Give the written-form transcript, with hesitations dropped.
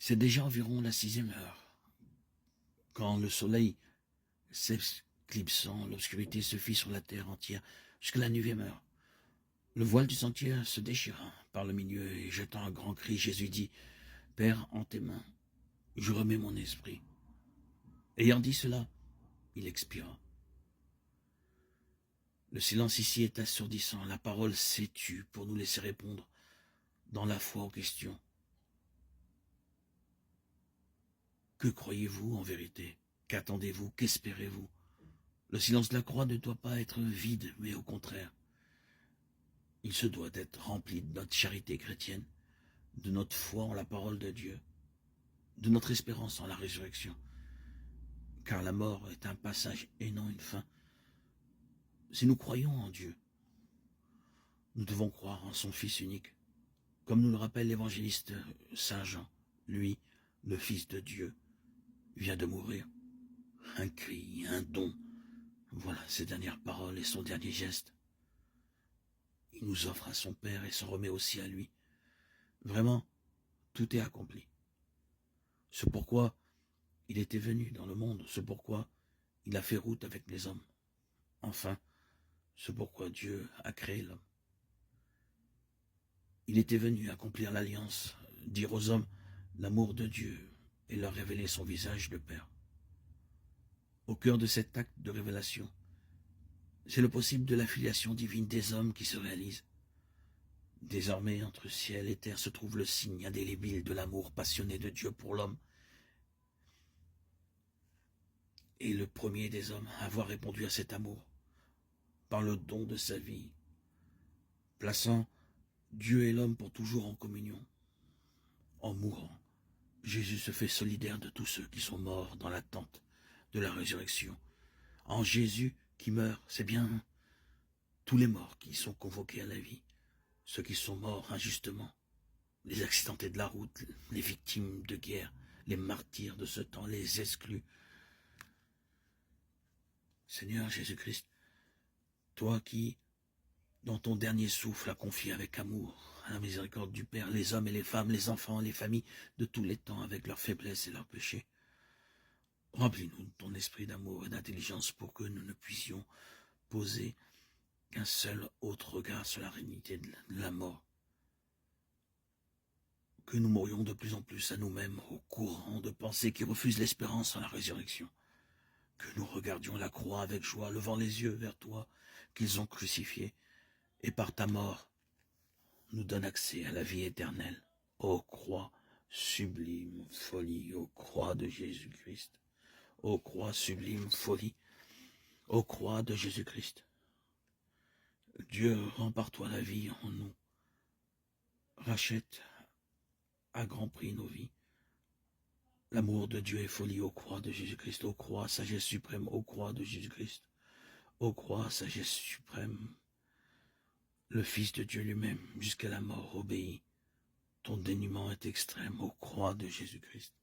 C'est déjà environ la 6e heure. Quand le soleil s'éclipsant, l'obscurité se fit sur la terre entière jusqu'à la 9e heure. Le voile du sentier se déchira par le milieu et jetant un grand cri, Jésus dit, « Père, en tes mains, je remets mon esprit. » Ayant dit cela, il expira. Le silence ici est assourdissant. La parole s'est tue pour nous laisser répondre dans la foi aux questions. Que croyez-vous en vérité? Qu'attendez-vous? Qu'espérez-vous? Le silence de la croix ne doit pas être vide, mais au contraire, il se doit d'être rempli de notre charité chrétienne, de notre foi en la parole de Dieu, de notre espérance en la résurrection. Car la mort est un passage et non une fin. Si nous croyons en Dieu, nous devons croire en son Fils unique. Comme nous le rappelle l'évangéliste Saint Jean, lui, le Fils de Dieu, vient de mourir. Un cri, un don, voilà ses dernières paroles et son dernier geste. Il nous offre à son Père et s'en remet aussi à lui. Vraiment, tout est accompli. C'est pourquoi il était venu dans le monde, c'est pourquoi il a fait route avec les hommes. Enfin, c'est pourquoi Dieu a créé l'homme. Il était venu accomplir l'alliance, dire aux hommes l'amour de Dieu et leur révéler son visage de Père. Au cœur de cet acte de révélation, c'est le possible de la filiation divine des hommes qui se réalise. Désormais, entre ciel et terre se trouve le signe indélébile de l'amour passionné de Dieu pour l'homme. Et le premier des hommes à avoir répondu à cet amour, par le don de sa vie, plaçant Dieu et l'homme pour toujours en communion. En mourant, Jésus se fait solidaire de tous ceux qui sont morts dans l'attente de la résurrection. En Jésus qui meurt, c'est bien tous les morts qui sont convoqués à la vie, ceux qui sont morts injustement, les accidentés de la route, les victimes de guerre, les martyrs de ce temps, les exclus. Seigneur Jésus-Christ, toi qui, dans ton dernier souffle, as confié avec amour à la miséricorde du Père les hommes et les femmes, les enfants et les familles de tous les temps avec leurs faiblesses et leurs péchés, remplis-nous de ton esprit d'amour et d'intelligence pour que nous ne puissions poser qu'un seul autre regard sur la réalité de la mort. Que nous mourions de plus en plus à nous-mêmes au courant de pensées qui refusent l'espérance en la résurrection. Que nous regardions la croix avec joie, levant les yeux vers toi qu'ils ont crucifié, et par ta mort nous donne accès à la vie éternelle. Ô croix, sublime folie, ô croix de Jésus-Christ, ô croix, sublime folie, ô croix de Jésus-Christ. Dieu rend par toi la vie en nous, rachète à grand prix nos vies. L'amour de Dieu est folie, ô croix de Jésus-Christ, ô croix, sagesse suprême, ô croix de Jésus-Christ, ô croix, sagesse suprême. Le Fils de Dieu lui-même, jusqu'à la mort, obéit. Ton dénuement est extrême, ô croix de Jésus-Christ.